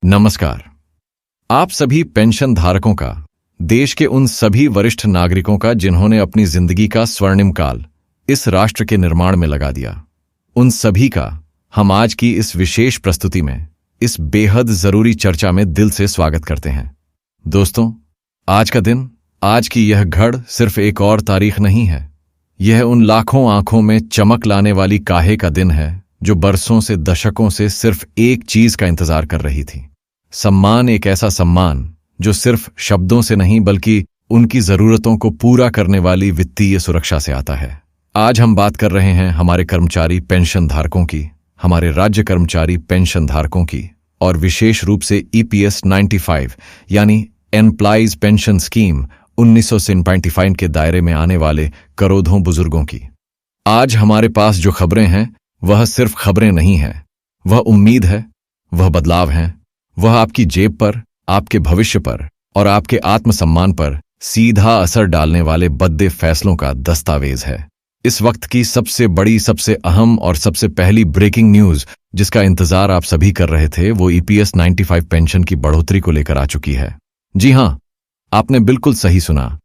नमस्कार। आप सभी पेंशन धारकों का, देश के उन सभी वरिष्ठ नागरिकों का जिन्होंने अपनी जिंदगी का स्वर्णिम काल इस राष्ट्र के निर्माण में लगा दिया, उन सभी का हम आज की इस विशेष प्रस्तुति में, इस बेहद जरूरी चर्चा में दिल से स्वागत करते हैं। दोस्तों, आज का दिन, आज की यह घड़ सिर्फ एक और तारीख नहीं है। यह उन लाखों आंखों में चमक लाने वाली काहे का दिन है जो बरसों से, दशकों से सिर्फ एक चीज का इंतजार कर रही थी। सम्मान, एक ऐसा सम्मान जो सिर्फ शब्दों से नहीं बल्कि उनकी जरूरतों को पूरा करने वाली वित्तीय सुरक्षा से आता है। आज हम बात कर रहे हैं हमारे कर्मचारी पेंशन धारकों की, हमारे राज्य कर्मचारी पेंशन धारकों की, और विशेष रूप से EPS 95 यानी एम्प्लॉइज पेंशन स्कीम 1995 के दायरे में आने वाले करोड़ों बुजुर्गों की। आज हमारे पास जो खबरें हैं वह सिर्फ खबरें नहीं हैं, वह उम्मीद है, वह बदलाव है, वह आपकी जेब पर, आपके भविष्य पर और आपके आत्मसम्मान पर सीधा असर डालने वाले बड़े फैसलों का दस्तावेज है। इस वक्त की सबसे बड़ी, सबसे अहम और सबसे पहली ब्रेकिंग न्यूज जिसका इंतजार आप सभी कर रहे थे, वो EPS 95 पेंशन की बढ़ोतरी को लेकर आ चुकी है। जी हां, आपने बिल्कुल सही सुना।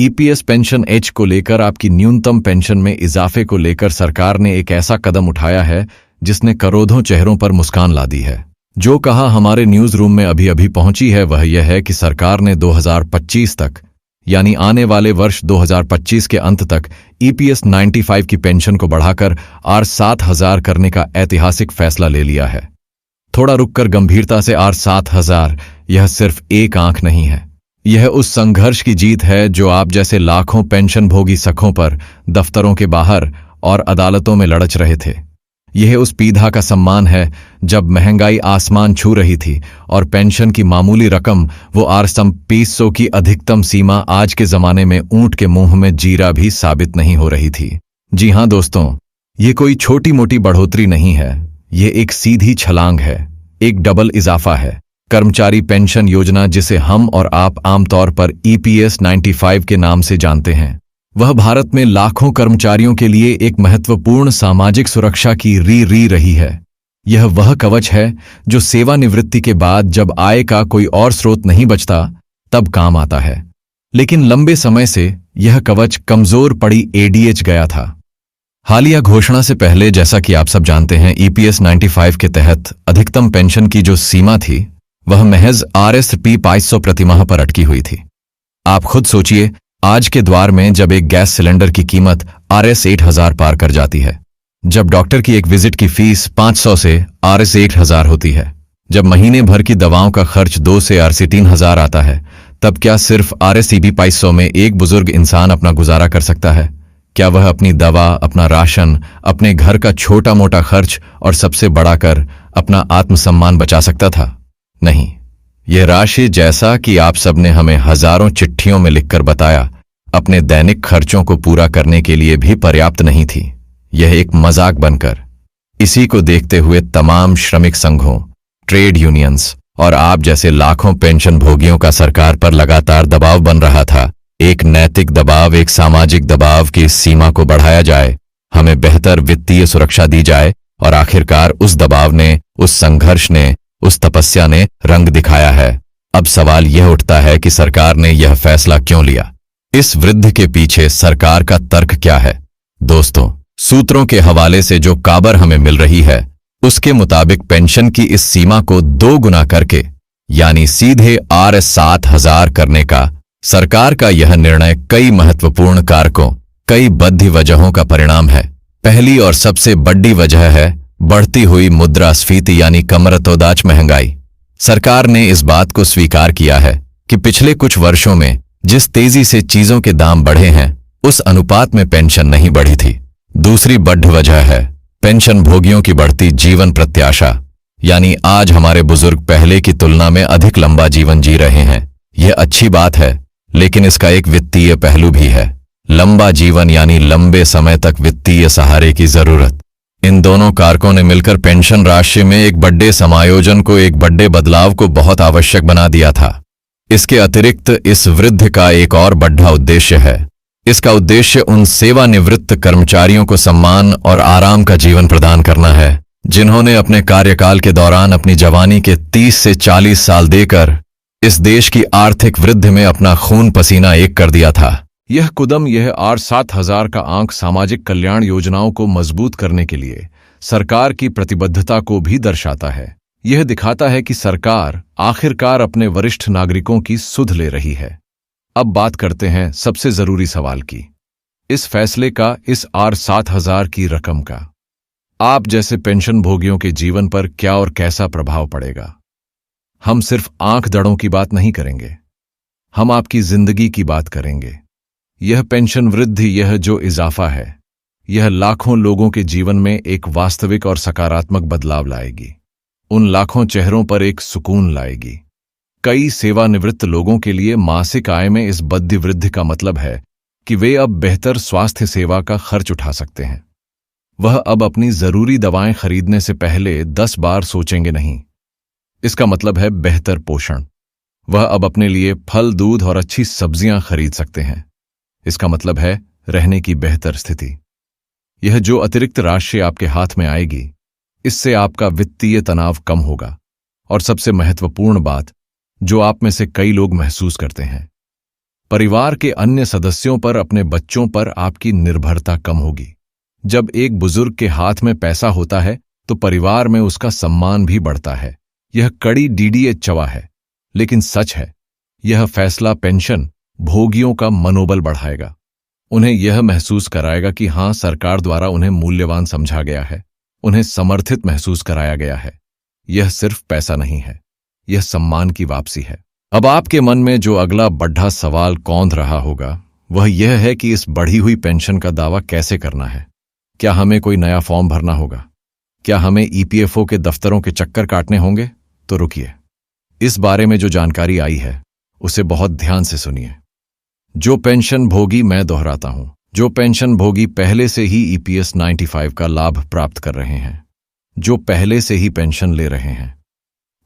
EPS पेंशन एज को लेकर, आपकी न्यूनतम पेंशन में इजाफे को लेकर सरकार ने एक ऐसा कदम उठाया है जिसने करोड़ों चेहरों पर मुस्कान ला दी है। जो कहा हमारे न्यूज रूम में अभी अभी पहुंची है वह यह है कि सरकार ने 2025 तक, यानी आने वाले वर्ष 2025 के अंत तक EPS 95 की पेंशन को बढ़ाकर 7,000 करने का ऐतिहासिक फैसला ले लिया है। थोड़ा रुककर गंभीरता से 7,000 यह सिर्फ एक आंक नहीं है। यह उस संघर्ष की जीत है जो आप जैसे लाखों पेंशन भोगी सखों पर दफ्तरों के बाहर और अदालतों में लड़च रहे थे। यह उस पीढ़ा का सम्मान है जब महंगाई आसमान छू रही थी और पेंशन की मामूली रकम, वो ₹500 की अधिकतम सीमा, आज के जमाने में ऊंट के मुंह में जीरा भी साबित नहीं हो रही थी। जी हां दोस्तों, ये कोई छोटी मोटी बढ़ोतरी नहीं है, ये एक सीधी छलांग है, एक डबल इजाफा है। कर्मचारी पेंशन योजना, जिसे हम और आप आमतौर पर EPS 95 के नाम से जानते हैं, वह भारत में लाखों कर्मचारियों के लिए एक महत्वपूर्ण सामाजिक सुरक्षा की री रही है। यह वह कवच है जो सेवानिवृत्ति के बाद जब आय का कोई और स्रोत नहीं बचता तब काम आता है। लेकिन लंबे समय से यह कवच कमजोर पड़ी ADH गया था। हालिया घोषणा से पहले, जैसा कि आप सब जानते हैं, EPS 95 के तहत अधिकतम पेंशन की जो सीमा थी वह महज Rs 500 प्रतिमाह पर अटकी हुई थी। आप खुद सोचिए, आज के द्वार में जब एक गैस सिलेंडर की कीमत Rs 8,000 पार कर जाती है, जब डॉक्टर की एक विजिट की फीस 500 से Rs 1,000 होती है, जब महीने भर की दवाओं का खर्च 2 से Rs 3,000 आता है, तब क्या सिर्फ Rs 500 में एक बुजुर्ग इंसान अपना गुजारा कर सकता है? क्या वह अपनी दवा, अपना राशन, अपने घर का छोटा मोटा खर्च और सबसे बड़ा कर अपना आत्मसम्मान बचा सकता था? नहीं। यह राशि, जैसा कि आप सबने हमें हजारों चिट्ठियों में लिखकर बताया, अपने दैनिक खर्चों को पूरा करने के लिए भी पर्याप्त नहीं थी। यह एक मजाक बनकर, इसी को देखते हुए तमाम श्रमिक संघों, ट्रेड यूनियंस और आप जैसे लाखों पेंशन भोगियों का सरकार पर लगातार दबाव बन रहा था। एक नैतिक दबाव, एक सामाजिक दबाव कि इस सीमा को बढ़ाया जाए, हमें बेहतर वित्तीय सुरक्षा दी जाए। और आखिरकार उस दबाव ने, उस संघर्ष ने, उस तपस्या ने रंग दिखाया है। अब सवाल यह उठता है कि सरकार ने यह फैसला क्यों लिया? इस वृद्धि के पीछे सरकार का तर्क क्या है? दोस्तों, सूत्रों के हवाले से जो खबर हमें मिल रही है उसके मुताबिक पेंशन की इस सीमा को 2 गुना करके, यानी सीधे Rs 7,000 करने का सरकार का यह निर्णय कई महत्वपूर्ण कारकों, कई बद्ध वजहों का परिणाम है। पहली और सबसे बड़ी वजह है बढ़ती हुई मुद्रास्फीति, यानी कमरतोदाज महंगाई। सरकार ने इस बात को स्वीकार किया है कि पिछले कुछ वर्षों में जिस तेजी से चीजों के दाम बढ़े हैं उस अनुपात में पेंशन नहीं बढ़ी थी। दूसरी बड़ी वजह है पेंशन भोगियों की बढ़ती जीवन प्रत्याशा, यानी आज हमारे बुजुर्ग पहले की तुलना में अधिक लंबा जीवन जी रहे हैं। यह अच्छी बात है, लेकिन इसका एक वित्तीय पहलू भी है। लंबा जीवन यानी लंबे समय तक वित्तीय सहारे की जरूरत। इन दोनों कारकों ने मिलकर पेंशन राशि में एक बड़े समायोजन को, एक बड़े बदलाव को बहुत आवश्यक बना दिया था। इसके अतिरिक्त इस वृद्धि का एक और बड़ा उद्देश्य है। इसका उद्देश्य उन सेवानिवृत्त कर्मचारियों को सम्मान और आराम का जीवन प्रदान करना है जिन्होंने अपने कार्यकाल के दौरान अपनी जवानी के 30 से 40 साल देकर इस देश की आर्थिक वृद्धि में अपना खून पसीना एक कर दिया था। यह कदम, यह R7000 का आंक सामाजिक कल्याण योजनाओं को मजबूत करने के लिए सरकार की प्रतिबद्धता को भी दर्शाता है। यह दिखाता है कि सरकार आखिरकार अपने वरिष्ठ नागरिकों की सुध ले रही है। अब बात करते हैं सबसे जरूरी सवाल की, इस फैसले का, इस R7000 की रकम का आप जैसे पेंशन भोगियों के जीवन पर क्या और कैसा प्रभाव पड़ेगा। हम सिर्फ आंख दड़ों की बात नहीं करेंगे, हम आपकी जिंदगी की बात करेंगे। यह पेंशन वृद्धि, यह जो इजाफा है, यह लाखों लोगों के जीवन में एक वास्तविक और सकारात्मक बदलाव लाएगी। उन लाखों चेहरों पर एक सुकून लाएगी। कई सेवानिवृत्त लोगों के लिए मासिक आय में इस बड़ी वृद्धि का मतलब है कि वे अब बेहतर स्वास्थ्य सेवा का खर्च उठा सकते हैं। वह अब अपनी जरूरी दवाएं खरीदने से पहले 10 बार सोचेंगे नहीं। इसका मतलब है बेहतर पोषण। वह अब अपने लिए फल, दूध और अच्छी सब्जियां खरीद सकते हैं। इसका मतलब है रहने की बेहतर स्थिति। यह जो अतिरिक्त राशि आपके हाथ में आएगी, इससे आपका वित्तीय तनाव कम होगा। और सबसे महत्वपूर्ण बात, जो आप में से कई लोग महसूस करते हैं, परिवार के अन्य सदस्यों पर, अपने बच्चों पर आपकी निर्भरता कम होगी। जब एक बुजुर्ग के हाथ में पैसा होता है तो परिवार में उसका सम्मान भी बढ़ता है। यह कड़ी डीडीए चवा है, लेकिन सच है। यह फैसला पेंशन भोगियों का मनोबल बढ़ाएगा। उन्हें यह महसूस कराएगा कि हां, सरकार द्वारा उन्हें मूल्यवान समझा गया है, उन्हें समर्थित महसूस कराया गया है। यह सिर्फ पैसा नहीं है, यह सम्मान की वापसी है। अब आपके मन में जो अगला बड़ा सवाल कौंध रहा होगा, वह यह है कि इस बढ़ी हुई पेंशन का दावा कैसे करना है। क्या हमें कोई नया फॉर्म भरना होगा? क्या हमें ईपीएफओ के दफ्तरों के चक्कर काटने होंगे? तो रुकिए, इस बारे में जो जानकारी आई है उसे बहुत ध्यान से सुनिए। जो पेंशन भोगी, मैं दोहराता हूं, जो पेंशन भोगी पहले से ही ईपीएस 95 का लाभ प्राप्त कर रहे हैं, जो पहले से ही पेंशन ले रहे हैं,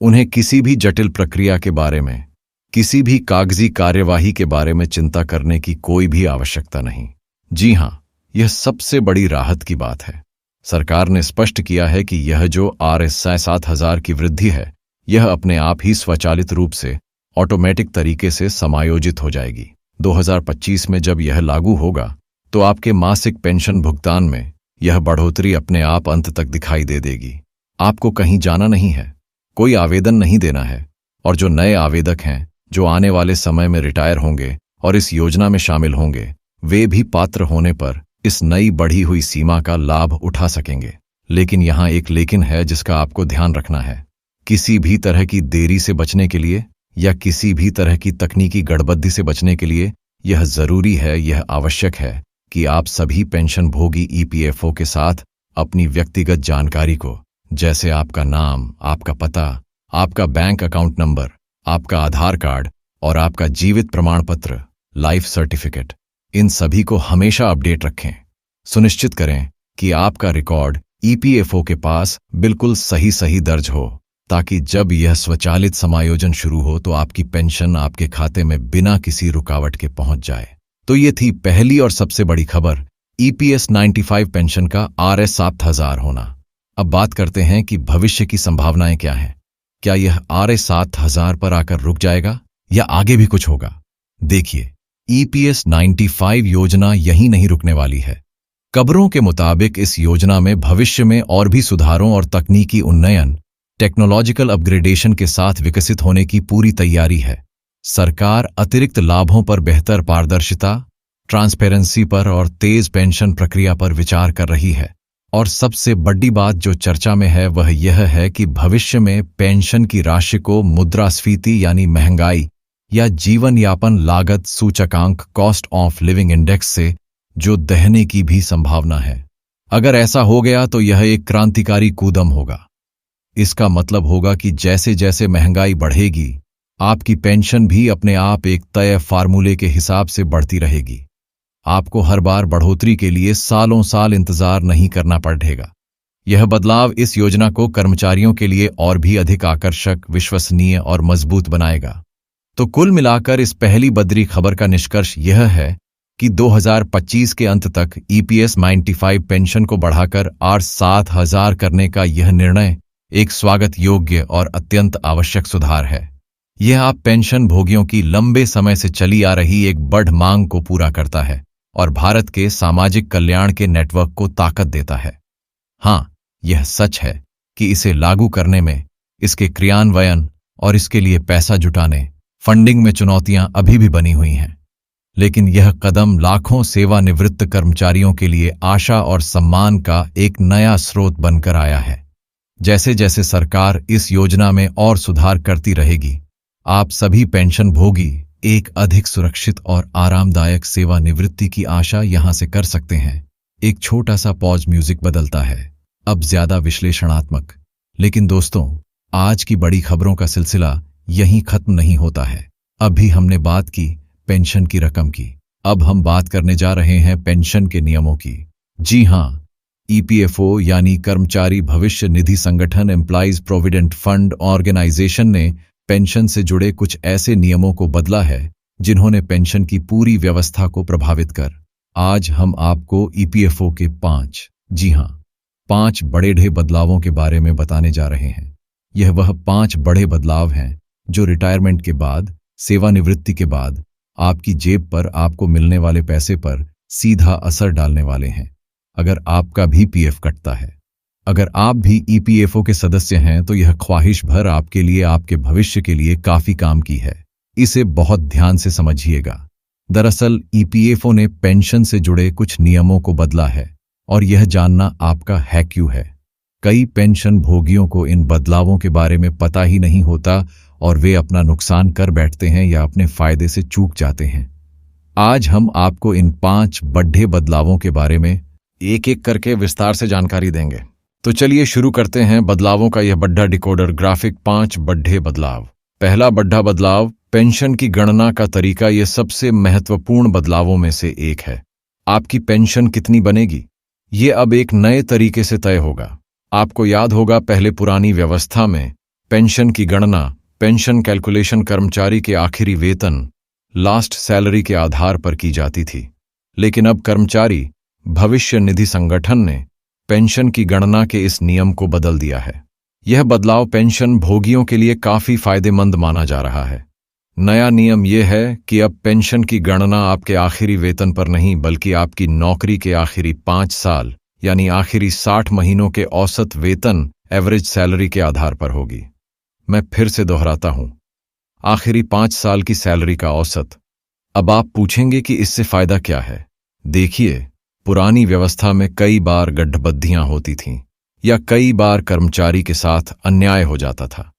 उन्हें किसी भी जटिल प्रक्रिया के बारे में, किसी भी कागजी कार्यवाही के बारे में चिंता करने की कोई भी आवश्यकता नहीं। जी हां, यह सबसे बड़ी राहत की बात है। सरकार ने स्पष्ट किया है कि यह जो R7000 की वृद्धि है, यह अपने आप ही स्वचालित रूप से, ऑटोमेटिक तरीके से समायोजित हो जाएगी। 2025 में जब यह लागू होगा तो आपके मासिक पेंशन भुगतान में यह बढ़ोतरी अपने आप अंत तक दिखाई दे देगी। आपको कहीं जाना नहीं है, कोई आवेदन नहीं देना है। और जो नए आवेदक हैं, जो आने वाले समय में रिटायर होंगे और इस योजना में शामिल होंगे, वे भी पात्र होने पर इस नई बढ़ी हुई सीमा का लाभ उठा सकेंगे। लेकिन यहां एक लेकिन है जिसका आपको ध्यान रखना है। किसी भी तरह की देरी से बचने के लिए या किसी भी तरह की तकनीकी गड़बड़ी से बचने के लिए यह जरूरी है, यह आवश्यक है कि आप सभी पेंशन भोगी ईपीएफओ के साथ अपनी व्यक्तिगत जानकारी को, जैसे आपका नाम, आपका पता, आपका बैंक अकाउंट नंबर, आपका आधार कार्ड और आपका जीवित प्रमाण पत्र, लाइफ सर्टिफिकेट, इन सभी को हमेशा अपडेट रखें। सुनिश्चित करें कि आपका रिकॉर्ड ईपीएफओ के पास बिल्कुल सही दर्ज हो, ताकि जब यह स्वचालित समायोजन शुरू हो तो आपकी पेंशन आपके खाते में बिना किसी रुकावट के पहुंच जाए। तो ये थी पहली और सबसे बड़ी खबर, ईपीएस 95 पेंशन का RS7000 होना। अब बात करते हैं कि भविष्य की संभावनाएं क्या हैं। क्या यह RS7000 पर आकर रुक जाएगा या आगे भी कुछ होगा? देखिए, ईपीएस 95 योजना यहीं नहीं रुकने वाली है। खबरों के मुताबिक इस योजना में भविष्य में और भी सुधारों और तकनीकी उन्नयन, टेक्नोलॉजिकल अपग्रेडेशन के साथ विकसित होने की पूरी तैयारी है। सरकार अतिरिक्त लाभों पर बेहतर पारदर्शिता, ट्रांसपेरेंसी पर और तेज पेंशन प्रक्रिया पर विचार कर रही है। और सबसे बड़ी बात जो चर्चा में है वह यह है कि भविष्य में पेंशन की राशि को मुद्रास्फीति यानी महंगाई या जीवन यापन लागत सूचकांक, कॉस्ट ऑफ लिविंग इंडेक्स से जो दहने की भी संभावना है। अगर ऐसा हो गया तो यह एक क्रांतिकारी कूदम होगा। इसका मतलब होगा कि जैसे जैसे महंगाई बढ़ेगी, आपकी पेंशन भी अपने आप एक तय फार्मूले के हिसाब से बढ़ती रहेगी। आपको हर बार बढ़ोतरी के लिए सालों साल इंतजार नहीं करना पड़ेगा। यह बदलाव इस योजना को कर्मचारियों के लिए और भी अधिक आकर्षक, विश्वसनीय और मजबूत बनाएगा। तो कुल मिलाकर इस पहली बदरी खबर का निष्कर्ष यह है कि 2025 के अंत तक ईपीएस 95 पेंशन को बढ़ाकर और 7,000 करने का यह निर्णय एक स्वागत योग्य और अत्यंत आवश्यक सुधार है। यह आप पेंशन भोगियों की लंबे समय से चली आ रही एक बड़ मांग को पूरा करता है और भारत के सामाजिक कल्याण के नेटवर्क को ताकत देता है। हाँ, यह सच है कि इसे लागू करने में, इसके क्रियान्वयन और इसके लिए पैसा जुटाने, फंडिंग में चुनौतियां अभी भी बनी हुई हैं। लेकिन यह कदम लाखों सेवानिवृत्त कर्मचारियों के लिए आशा और सम्मान का एक नया स्रोत बनकर आया है। जैसे जैसे सरकार इस योजना में और सुधार करती रहेगी, आप सभी पेंशन भोगी एक अधिक सुरक्षित और आरामदायक सेवानिवृत्ति की आशा यहां से कर सकते हैं। एक छोटा सा पॉज म्यूजिक बदलता है, अब ज्यादा विश्लेषणात्मक। लेकिन दोस्तों, आज की बड़ी खबरों का सिलसिला यहीं खत्म नहीं होता है। अभी हमने बात की पेंशन की रकम की, अब हम बात करने जा रहे हैं पेंशन के नियमों की। जी हां, ईपीएफओ यानी कर्मचारी भविष्य निधि संगठन एम्प्लॉइज प्रोविडेंट फंड ऑर्गेनाइजेशन ने पेंशन से जुड़े कुछ ऐसे नियमों को बदला है जिन्होंने पेंशन की पूरी व्यवस्था को प्रभावित कर। आज हम आपको ईपीएफओ के 5 बड़े बदलावों के बारे में बताने जा रहे हैं। यह वह 5 बड़े बदलाव हैं जो रिटायरमेंट के बाद, सेवानिवृत्ति के बाद आपकी जेब पर आपको मिलने वाले पैसे पर सीधा असर डालने वाले हैं। अगर आपका भी पीएफ कटता है, अगर आप भी ईपीएफओ के सदस्य हैं, तो यह ख्वाहिश भर आपके लिए, आपके भविष्य के लिए काफी काम की है। इसे बहुत ध्यान से समझिएगा। दरअसल ईपीएफओ ने पेंशन से जुड़े कुछ नियमों को बदला है और यह जानना आपका है क्यों है। कई पेंशन भोगियों को इन बदलावों के बारे में पता ही नहीं होता और वे अपना नुकसान कर बैठते हैं या अपने फायदे से चूक जाते हैं। आज हम आपको इन 5 बड़े बदलावों के बारे में एक एक करके विस्तार से जानकारी देंगे। तो चलिए शुरू करते हैं बदलावों का यह बड़ा डिकोडर ग्राफिक। 5 बड़े बदलाव। पहला बड़ा बदलाव, पेंशन की गणना का तरीका। यह सबसे महत्वपूर्ण बदलावों में से एक है। आपकी पेंशन कितनी बनेगी, ये अब एक नए तरीके से तय होगा। आपको याद होगा, पहले पुरानी व्यवस्था में पेंशन की गणना, पेंशन कैलकुलेशन कर्मचारी के आखिरी वेतन, लास्ट सैलरी के आधार पर की जाती थी। लेकिन अब कर्मचारी भविष्य निधि संगठन ने पेंशन की गणना के इस नियम को बदल दिया है। यह बदलाव पेंशन भोगियों के लिए काफी फायदेमंद माना जा रहा है। नया नियम यह है कि अब पेंशन की गणना आपके आखिरी वेतन पर नहीं, बल्कि आपकी नौकरी के आखिरी 5 साल यानी आखिरी 60 महीनों के औसत वेतन, एवरेज सैलरी के आधार पर होगी। मैं फिर से दोहराता हूं, आखिरी 5 साल की सैलरी का औसत। अब आप पूछेंगे कि इससे फायदा क्या है। देखिए, पुरानी व्यवस्था में कई बार गड्ढबद्धियां होती थीं या कई बार कर्मचारी के साथ अन्याय हो जाता था।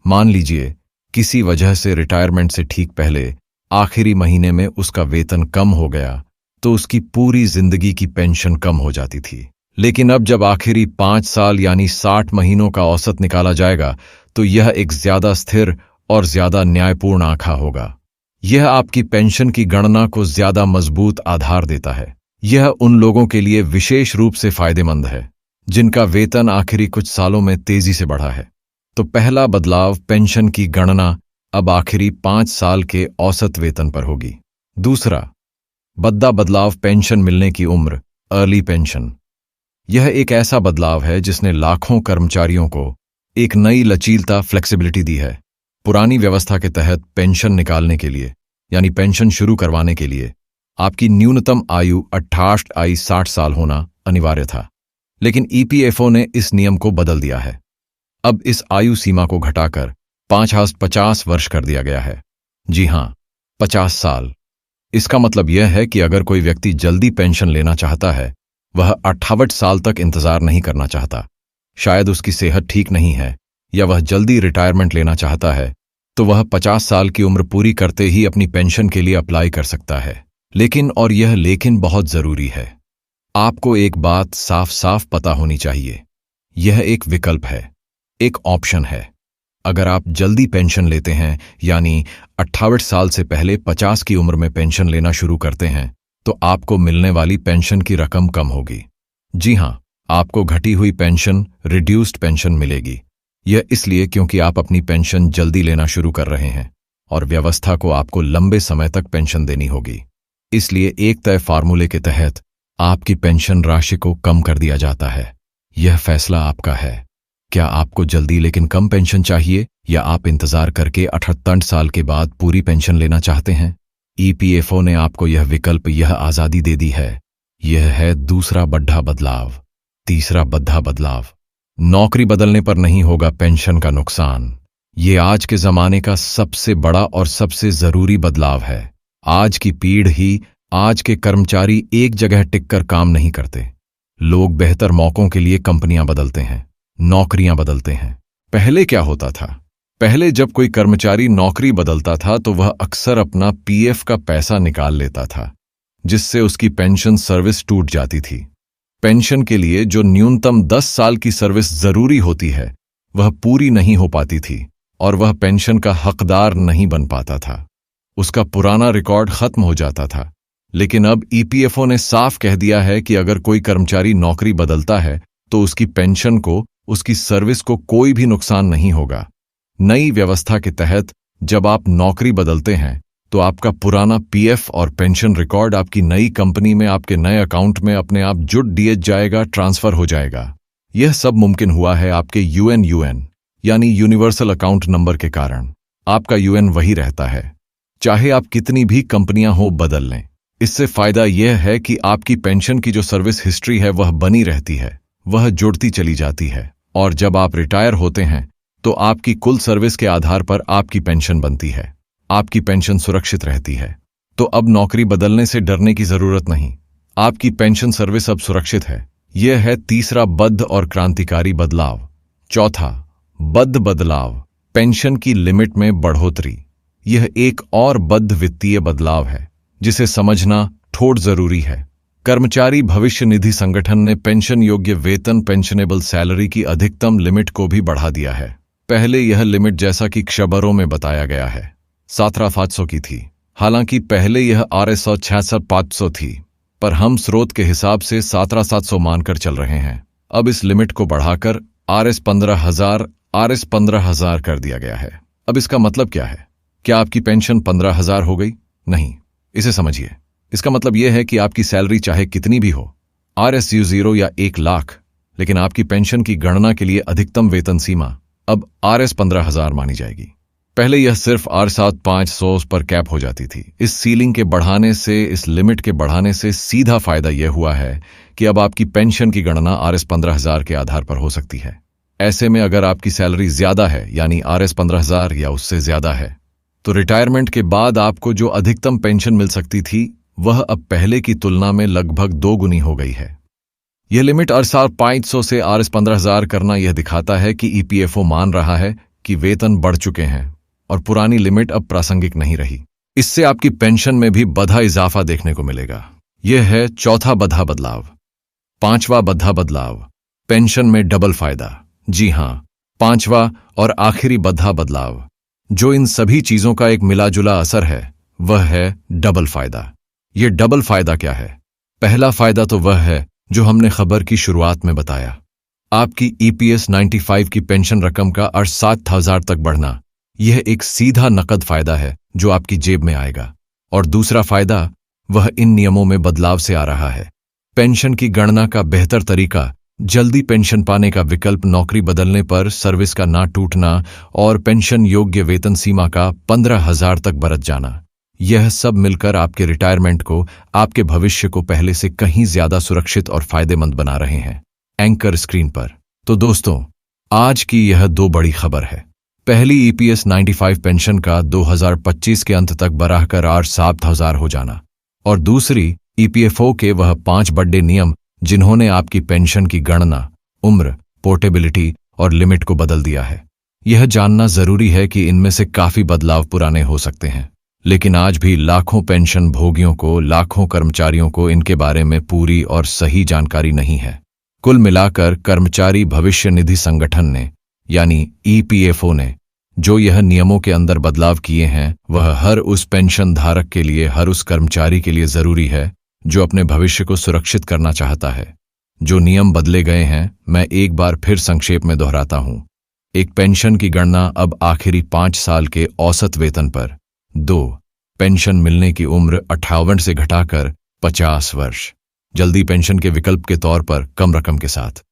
मान लीजिए किसी वजह से रिटायरमेंट से ठीक पहले आखिरी महीने में उसका वेतन कम हो गया, तो उसकी पूरी जिंदगी की पेंशन कम हो जाती थी। लेकिन अब जब आखिरी 5 साल यानी 60 महीनों का औसत निकाला जाएगा, तो यह एक ज्यादा स्थिर और ज्यादा न्यायपूर्ण आंकड़ा होगा। यह आपकी पेंशन की गणना को ज्यादा मजबूत आधार देता है। यह उन लोगों के लिए विशेष रूप से फायदेमंद है जिनका वेतन आखिरी कुछ सालों में तेजी से बढ़ा है। तो पहला बदलाव, पेंशन की गणना अब आखिरी 5 साल के औसत वेतन पर होगी। दूसरा बड़ा बदलाव, पेंशन मिलने की उम्र, अर्ली पेंशन। यह एक ऐसा बदलाव है जिसने लाखों कर्मचारियों को एक नई लचीलता, फ्लेक्सिबिलिटी दी है। पुरानी व्यवस्था के तहत पेंशन निकालने के लिए यानी पेंशन शुरू करवाने के लिए आपकी न्यूनतम आयु 60 साल होना अनिवार्य था। लेकिन ईपीएफओ ने इस नियम को बदल दिया है। अब इस आयु सीमा को घटाकर 50 वर्ष कर दिया गया है। जी हां, 50 साल। इसका मतलब यह है कि अगर कोई व्यक्ति जल्दी पेंशन लेना चाहता है, वह 68 साल तक इंतजार नहीं करना चाहता, शायद उसकी सेहत ठीक नहीं है, या वह जल्दी रिटायरमेंट लेना चाहता है, तो वह 50 साल की उम्र पूरी करते ही अपनी पेंशन के लिए अप्लाई कर सकता है। लेकिन, और यह लेकिन बहुत जरूरी है, आपको एक बात साफ साफ पता होनी चाहिए, यह एक विकल्प है, एक ऑप्शन है। अगर आप जल्दी पेंशन लेते हैं यानी 68 साल से पहले 50 की उम्र में पेंशन लेना शुरू करते हैं, तो आपको मिलने वाली पेंशन की रकम कम होगी। जी हां, आपको घटी हुई पेंशन, रिड्यूस्ड पेंशन मिलेगी। यह इसलिए क्योंकि आप अपनी पेंशन जल्दी लेना शुरू कर रहे हैं और व्यवस्था को आपको लंबे समय तक पेंशन देनी होगी। इसलिए एक तय फार्मूले के तहत आपकी पेंशन राशि को कम कर दिया जाता है। यह फैसला आपका है। क्या आपको जल्दी लेकिन कम पेंशन चाहिए, या आप इंतजार करके 78 साल के बाद पूरी पेंशन लेना चाहते हैं? ईपीएफओ ने आपको यह विकल्प, यह आजादी दे दी है। यह है दूसरा बड़ा बदलाव। तीसरा बड़ा बदलाव, नौकरी बदलने पर नहीं होगा पेंशन का नुकसान। ये आज के जमाने का सबसे बड़ा और सबसे जरूरी बदलाव है। आज की पीढ़ी, आज के कर्मचारी एक जगह टिककर काम नहीं करते। लोग बेहतर मौकों के लिए कंपनियां बदलते हैं, नौकरियां बदलते हैं। पहले क्या होता था? पहले जब कोई कर्मचारी नौकरी बदलता था तो वह अक्सर अपना पीएफ का पैसा निकाल लेता था, जिससे उसकी पेंशन सर्विस टूट जाती थी। पेंशन के लिए जो न्यूनतम 10 साल की सर्विस जरूरी होती है, वह पूरी नहीं हो पाती थी और वह पेंशन का हकदार नहीं बन पाता था। उसका पुराना रिकॉर्ड खत्म हो जाता था। लेकिन अब ईपीएफओ ने साफ कह दिया है कि अगर कोई कर्मचारी नौकरी बदलता है तो उसकी पेंशन को, उसकी सर्विस को कोई भी नुकसान नहीं होगा। नई व्यवस्था के तहत जब आप नौकरी बदलते हैं तो आपका पुराना पीएफ और पेंशन रिकॉर्ड आपकी नई कंपनी में, आपके नए अकाउंट में अपने आप जुड़ दिया जाएगा, ट्रांसफर हो जाएगा। यह सब मुमकिन हुआ है आपके यूएन यानी यूनिवर्सल अकाउंट नंबर के कारण। आपका यूएन वही रहता है, चाहे आप कितनी भी कंपनियां हो बदल लें। इससे फायदा यह है कि आपकी पेंशन की जो सर्विस हिस्ट्री है वह बनी रहती है, वह जुड़ती चली जाती है, और जब आप रिटायर होते हैं तो आपकी कुल सर्विस के आधार पर आपकी पेंशन बनती है। आपकी पेंशन सुरक्षित रहती है। तो अब नौकरी बदलने से डरने की जरूरत नहीं। आपकी पेंशन सर्विस अब सुरक्षित है। यह है तीसरा बद्ध और क्रांतिकारी बदलाव। चौथा बद्ध बदलाव, पेंशन की लिमिट में बढ़ोतरी। यह एक और बद्ध वित्तीय बदलाव है जिसे समझना थोड़ा जरूरी है। कर्मचारी भविष्य निधि संगठन ने पेंशन योग्य वेतन, पेंशनेबल सैलरी की अधिकतम लिमिट को भी बढ़ा दिया है। पहले यह लिमिट, जैसा कि खबरों में बताया गया है, 17,500 की थी। हालांकि पहले यह RS 66,500 थी, पर हम स्रोत के हिसाब से 17,700 मानकर चल रहे हैं। अब इस लिमिट को बढ़ाकर RS 15,000 कर दिया गया है। अब इसका मतलब क्या है? क्या आपकी पेंशन 15,000 हो गई? नहीं, इसे समझिए। इसका मतलब यह है कि आपकी सैलरी चाहे कितनी भी हो, RSU 0 या 1 लाख, लेकिन आपकी पेंशन की गणना के लिए अधिकतम वेतन सीमा अब RS 15,000 मानी जाएगी। पहले यह सिर्फ R7,500 पर कैप हो जाती थी। इस सीलिंग के बढ़ाने से, इस लिमिट के बढ़ाने से सीधा फायदा यह हुआ है कि अब आपकी पेंशन की गणना RS 15,000 के आधार पर हो सकती है। ऐसे में अगर आपकी सैलरी ज्यादा है, यानी RS 15,000 या उससे ज्यादा है, तो रिटायरमेंट के बाद आपको जो अधिकतम पेंशन मिल सकती थी वह अब पहले की तुलना में लगभग 2 गुनी हो गई है। यह लिमिट R7,500 से RS 15,000 करना यह दिखाता है कि ईपीएफओ मान रहा है कि वेतन बढ़ चुके हैं और पुरानी लिमिट अब प्रासंगिक नहीं रही। इससे आपकी पेंशन में भी बड़ा इजाफा देखने को मिलेगा। यह है चौथा बड़ा बदलाव। पांचवा बड़ा बदलाव, पेंशन में डबल फायदा। जी हां, पांचवा और आखिरी बड़ा बदलाव, जो इन सभी चीजों का एक मिलाजुला असर है, वह है डबल फायदा। यह डबल फायदा क्या है? पहला फायदा तो वह है जो हमने खबर की शुरुआत में बताया, आपकी EPS 95 की पेंशन रकम का 7,000 तक बढ़ना। यह एक सीधा नकद फायदा है जो आपकी जेब में आएगा। और दूसरा फायदा वह इन नियमों में बदलाव से आ रहा है। पेंशन की गणना का बेहतर तरीका, जल्दी पेंशन पाने का विकल्प, नौकरी बदलने पर सर्विस का ना टूटना और पेंशन योग्य वेतन सीमा का 15,000 तक बढ़त जाना। यह सब मिलकर आपके रिटायरमेंट को, आपके भविष्य को पहले से कहीं ज्यादा सुरक्षित और फायदेमंद बना रहे हैं। एंकर स्क्रीन पर। तो दोस्तों, आज की यह 2 बड़ी खबर है। पहली, EPS 95 पेंशन का 2025 के अंत तक बढ़ाकर 7,000 हो जाना, और दूसरी, EPFO के वह 5 बड़े नियम जिन्होंने आपकी पेंशन की गणना, उम्र, पोर्टेबिलिटी और लिमिट को बदल दिया है। यह जानना जरूरी है कि इनमें से काफी बदलाव पुराने हो सकते हैं, लेकिन आज भी लाखों पेंशन भोगियों को, लाखों कर्मचारियों को इनके बारे में पूरी और सही जानकारी नहीं है। कुल मिलाकर कर्मचारी भविष्य निधि संगठन ने, यानी EPFO ने, जो यह नियमों के अंदर बदलाव किए हैं, वह हर उस पेंशन धारक के लिए, हर उस कर्मचारी के लिए जरूरी है जो अपने भविष्य को सुरक्षित करना चाहता है। जो नियम बदले गए हैं, मैं एक बार फिर संक्षेप में दोहराता हूं। एक, पेंशन की गणना अब आखिरी 5 साल के औसत वेतन पर। 2, पेंशन मिलने की उम्र 58 से घटाकर 50 वर्ष। जल्दी पेंशन के विकल्प के तौर पर कम रकम के साथ।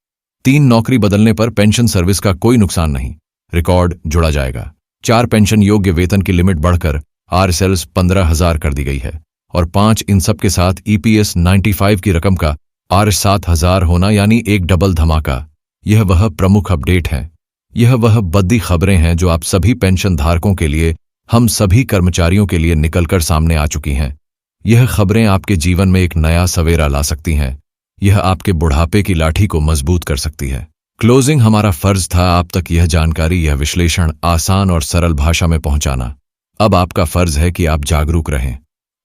3 नौकरी बदलने पर पेंशन सर्विस का कोई नुकसान नहीं, रिकॉर्ड जुड़ा जाएगा। 4 पेंशन योग्य वेतन की लिमिट बढ़कर RSLs 15,000 कर दी गई है और 5 इन सब के साथ EPS 95 की रकम का RS 7,000 होना, यानी एक डबल धमाका। यह वह प्रमुख अपडेट है, यह वह बड़ी खबरें हैं जो आप सभी पेंशन धारकों के लिए, हम सभी कर्मचारियों के लिए निकलकर सामने आ चुकी हैं। यह खबरें आपके जीवन में एक नया सवेरा ला सकती हैं। यह आपके बुढ़ापे की लाठी को मजबूत कर सकती है। क्लोजिंग, हमारा फर्ज था आप तक यह जानकारी, यह विश्लेषण आसान और सरल भाषा में पहुंचाना। अब आपका फर्ज है कि आप जागरूक रहें।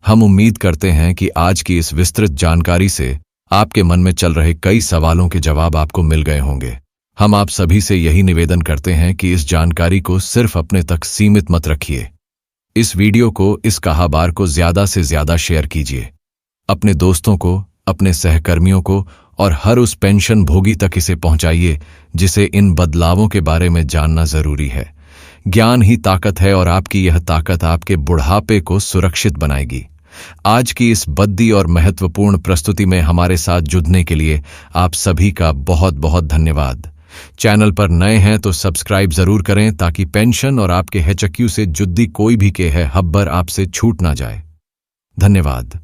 हम उम्मीद करते हैं कि आज की इस विस्तृत जानकारी से आपके मन में चल रहे कई सवालों के जवाब आपको मिल गए होंगे। हम आप सभी से यही निवेदन करते हैं कि इस जानकारी को सिर्फ अपने तक सीमित मत रखिए। इस वीडियो को, इस कहाबार को ज्यादा से ज्यादा शेयर कीजिए। अपने दोस्तों को, अपने सहकर्मियों को और हर उस पेंशन भोगी तक इसे पहुंचाइए जिसे इन बदलावों के बारे में जानना जरूरी है। ज्ञान ही ताकत है और आपकी यह ताकत आपके बुढ़ापे को सुरक्षित बनाएगी। आज की इस बद्दी और महत्वपूर्ण प्रस्तुति में हमारे साथ जुड़ने के लिए आप सभी का बहुत बहुत धन्यवाद। चैनल पर नए हैं तो सब्सक्राइब जरूर करें ताकि पेंशन और आपके HQ से जुड़ी कोई भी के है खबर आपसे छूट ना जाए। धन्यवाद।